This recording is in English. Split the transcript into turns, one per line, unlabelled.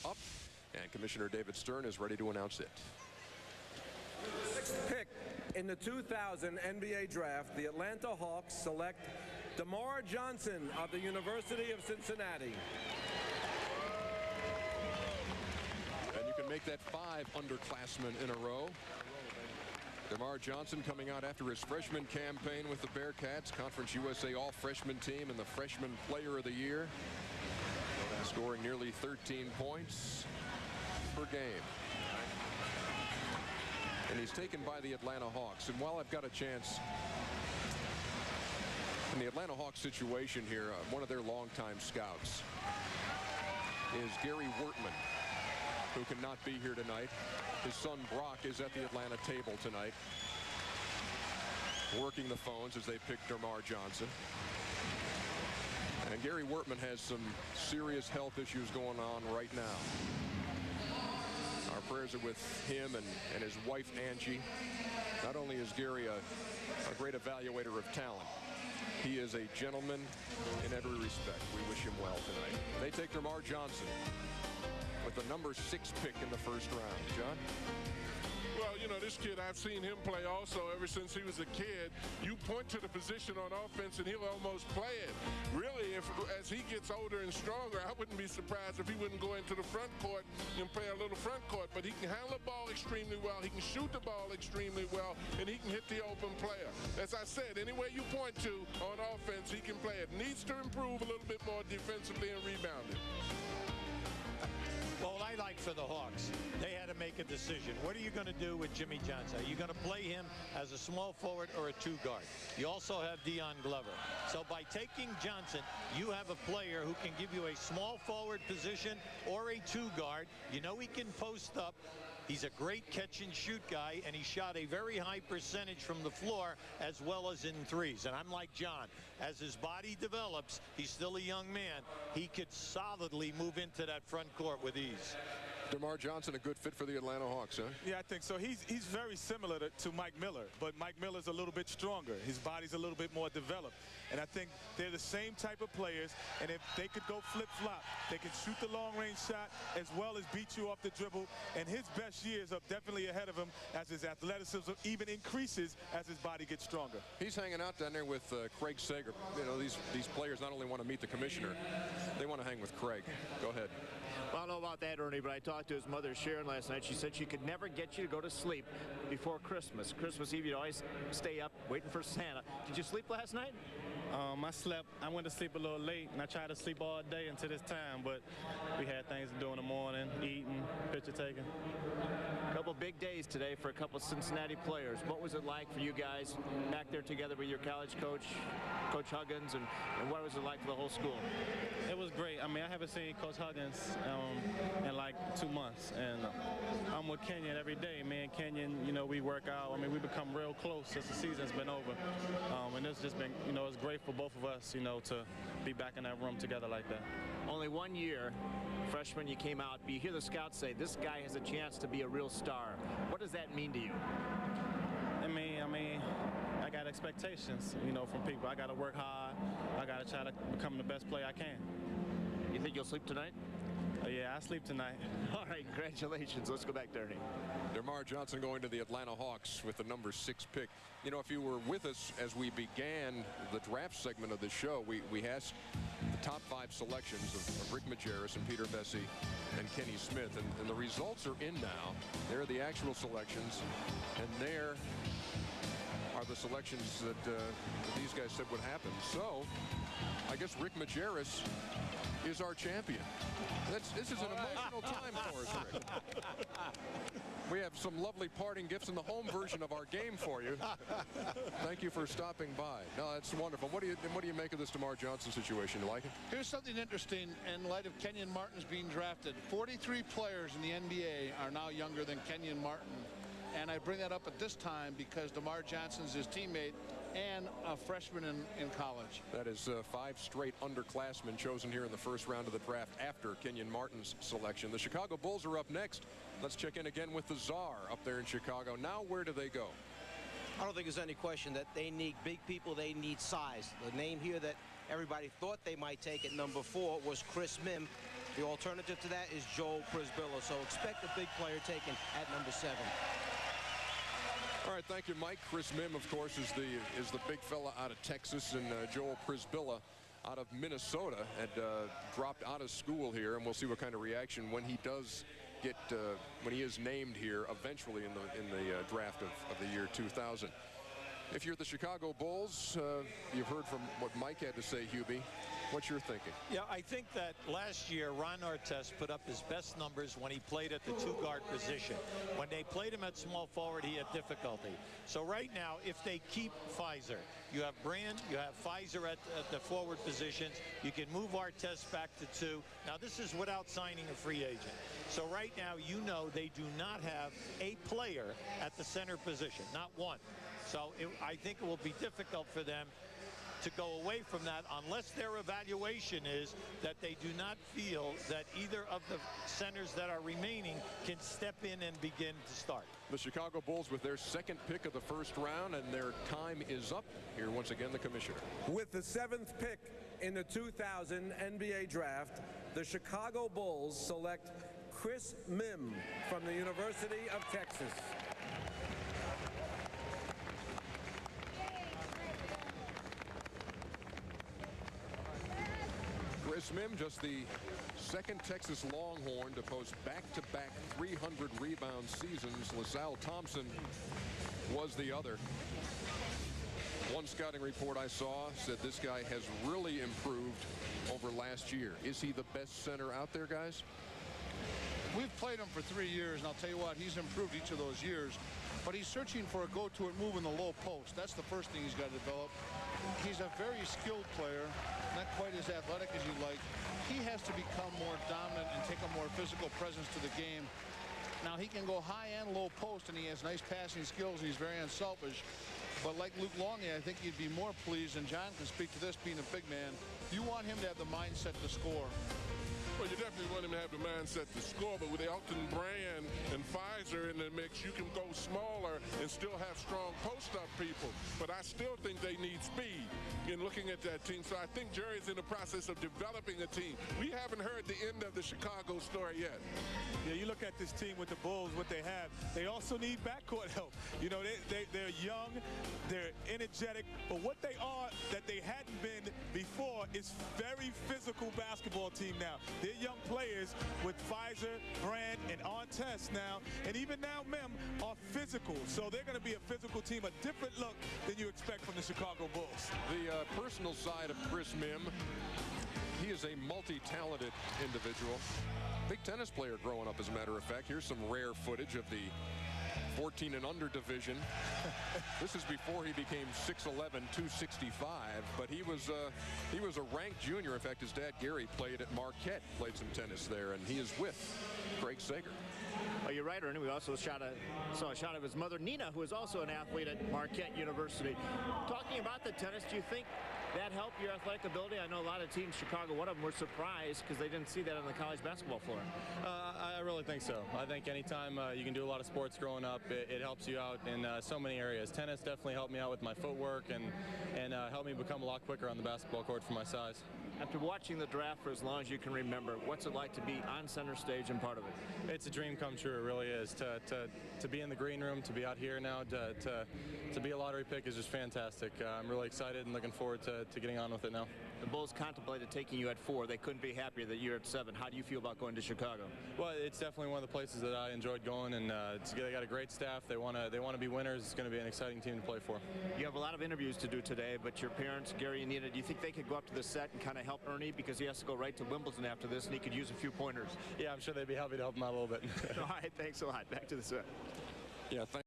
up, and Commissioner David Stern is ready to announce it.
Sixth pick in the 2000 NBA Draft, the Atlanta Hawks select DeMarr Johnson of the University of Cincinnati.
And you can make that 5 underclassmen in a row. DeMarr Johnson coming out after his freshman campaign with the Bearcats, Conference USA All-Freshman Team and the Freshman Player of the Year, scoring nearly 13 points per game. And he's taken by the Atlanta Hawks. And while I've got a chance in the Atlanta Hawks situation here, one of their longtime scouts is Gary Wertman, who cannot be here tonight. His son Brock is at the Atlanta table tonight, working the phones as they pick DeMarr Johnson. And Gary Wertman has some serious health issues going on right now. Our prayers are with him and his wife Angie. Not only is Gary a great evaluator of talent, he is a gentleman in every respect. We wish him well tonight. They take DeMarr Johnson with the number 6 pick in the first round. John?
Well, you know, this kid, I've seen him play also ever since he was a kid. You point to the position on offense and he'll almost play it. Really, as he gets older and stronger, I wouldn't be surprised if he wouldn't go into the front court and play a little front court. But he can handle the ball extremely well. He can shoot the ball extremely well, and he can hit the open player. As I said, any way you point to on offense, he can play it. Needs to improve a little bit more defensively and rebounding.
Well, what I like for the Hawks, they had to make a decision. What are you going to do with Jimmy Johnson? Are you going to play him as a small forward or a 2-guard? You also have Dion Glover. So by taking Johnson, you have a player who can give you a small forward position or a 2-guard. You know he can post up. He's a great catch-and-shoot guy, and he shot a very high percentage from the floor as well as in threes. And I'm like John. As his body develops, he's still a young man. He could solidly move into that front court with ease.
DeMarr Johnson, a good fit for the Atlanta Hawks, huh?
Yeah, I think so. He's very similar to Mike Miller, but Mike Miller's a little bit stronger. His body's a little bit more developed. And I think they're the same type of players, and if they could go flip-flop, they can shoot the long-range shot as well as beat you off the dribble. And his best years are definitely ahead of him as his athleticism even increases as his body gets stronger.
He's hanging out down there with Craig Sager. You know, these players not only want to meet the commissioner, they want to hang with Craig. Go ahead.
Well, I don't know about that, Ernie, but I talked to his mother, Sharon, last night. She said she could never get you to go to sleep before Christmas. Christmas Eve, you'd always stay up waiting for Santa. Did you sleep last night?
I went to sleep a little late, and I tried to sleep all day until this time, but we had things to do in the morning, eating, picture taking.
A couple big days today for a couple of Cincinnati players. What was it like for you guys back there together with your college coach, Coach Huggins, and what was it like for the whole school?
It was great. I mean, I haven't seen Coach Huggins in like 2 months, and I'm with Kenyon every day. Me and Kenyon, you know, we work out. I mean, we become real close since the season's been over, and it's just been, you know, it's great for both of us, you know, to be back in that room together like that.
Only 1 year, freshman, you came out, but you hear the scouts say this guy has a chance to be a real star. What does that mean to you?
I mean, I got expectations, you know, from people. I got to work hard. I got to try to become the best player I can.
You think you'll sleep tonight?
Yeah, I sleep tonight.
All right, congratulations. Let's go back to Ernie.
DeMarr Johnson going to the Atlanta Hawks with the number 6 pick. You know, if you were with us as we began the draft segment of the show, we asked the top 5 selections of Rick Majerus and Peter Vesey and Kenny Smith, and the results are in now. There are the actual selections, and there are the selections that these guys said would happen. So I guess Rick Majerus is our champion. This is an emotional time for us, Rick. We have some lovely parting gifts in the home version of our game for you. Thank you for stopping by. No, that's wonderful. What do you make of this DeMarr Johnson situation? You like it?
Here's something interesting in light of Kenyon Martin's being drafted. 43 players in the NBA are now younger than Kenyon Martin. And I bring that up at this time because DeMarr Johnson's his teammate and a freshman in college.
That is 5 straight underclassmen chosen here in the first round of the draft after Kenyon Martin's selection. The Chicago Bulls are up next. Let's check in again with the Czar up there in Chicago. Now, where do they go?
I don't think there's any question that they need big people. They need size. The name here that everybody thought they might take at number 4 was Mihm. The alternative to that is Joel Prisbilla. So expect a big player taken at number 7.
All right, thank you, Mike. Chris Mihm, of course, is the big fella out of Texas, and Joel Prisbilla out of Minnesota had dropped out of school here, and we'll see what kind of reaction when he does get when he is named here eventually in the draft of the year 2000. If you're the Chicago Bulls, you've heard from what Mike had to say, Hubie. What's your thinking?
Yeah, I think that last year Ron Artest put up his best numbers when he played at the 2-guard position. When they played him at small forward, he had difficulty. So right now, if they keep Pfizer, you have Brand, you have Pfizer at the forward positions. You can move Artest back to 2. Now, this is without signing a free agent. So right now, you know they do not have a player at the center position, not one. So I think it will be difficult for them to go away from that unless their evaluation is that they do not feel that either of the centers that are remaining can step in and begin to start.
The Chicago Bulls with their second pick of the first round, and their time is up. Here once again the commissioner.
With the 7th pick in the 2000 NBA draft, the Chicago Bulls select Chris Mihm from the University of Texas.
Chris Mihm, just the second Texas Longhorn to post back-to-back 300 rebound seasons. LaSalle Thompson was the other. One scouting report I saw said this guy has really improved over last year. Is he the best center out there, guys?
We've played him for 3 years, and I'll tell you what, he's improved each of those years. But he's searching for a go-to move in the low post. That's the first thing he's got to develop. He's a very skilled player, not quite as athletic as you'd like. He has to become more dominant and take a more physical presence to the game. Now, he can go high and low post, and he has nice passing skills, and he's very unselfish. But like Luke Longley, I think you'd be more pleased, and John can speak to this being a big man. You want him to have the mindset to score.
Well, you definitely want him to have the mindset to score, but with Elton Brand and Pfizer in the mix, you can go smaller and still have strong post-up people. But I still think they need speed in looking at that team. So I think Jerry's in the process of developing a team. We haven't heard the end of the Chicago story yet.
Yeah, you look at this team with the Bulls, what they have. They also need backcourt help. You know, they're young, they're energetic, but what they are that they hadn't been before is very physical basketball team now. They're young players with Pfizer, Brand, and Artest now, and even now Mihm are physical. So they're going to be a physical team, a different look than you expect from the Chicago Bulls.
The personal side of Chris Mihm, he is a multi-talented individual. Big tennis player growing up, as a matter of fact. Here's some rare footage of the 14 and under division. This is before he became 6'11", 265, but he was a ranked junior. In fact, his dad Gary played at Marquette, played some tennis there, and he is with Craig Sager.
Oh, you're right, Ernie. We also saw a shot of his mother, Nina, who is also an athlete at Marquette University. Talking about the tennis, do you think that helped your athletic ability? I know a lot of teams, Chicago, one of them, were surprised because they didn't see that on the college basketball floor.
I really think so. I think anytime you can do a lot of sports growing up, it helps you out in so many areas. Tennis definitely helped me out with my footwork and helped me become a lot quicker on the basketball court for my size.
After watching the draft for as long as you can remember, what's it like to be on center stage and part of it?
It's a dream come true. It really is. To be in the green room, to be out here now, to be a lottery pick is just fantastic. I'm really excited and looking forward to getting on with it now.
The Bulls contemplated taking you at 4. They couldn't be happier that you're at 7. How do you feel about going to Chicago?
Well, it's definitely one of the places that I enjoyed going, and they got a great staff. They want to be winners. It's going to be an exciting team to play for.
You have a lot of interviews to do today, but your parents, Gary and Nina, do you think they could go up to the set and kind of help Ernie, because he has to go right to Wimbledon after this, and he could use a few pointers?
Yeah, I'm sure they'd be happy to help him out a little bit.
All right, thanks a lot. Back to the set.
Yeah, thanks.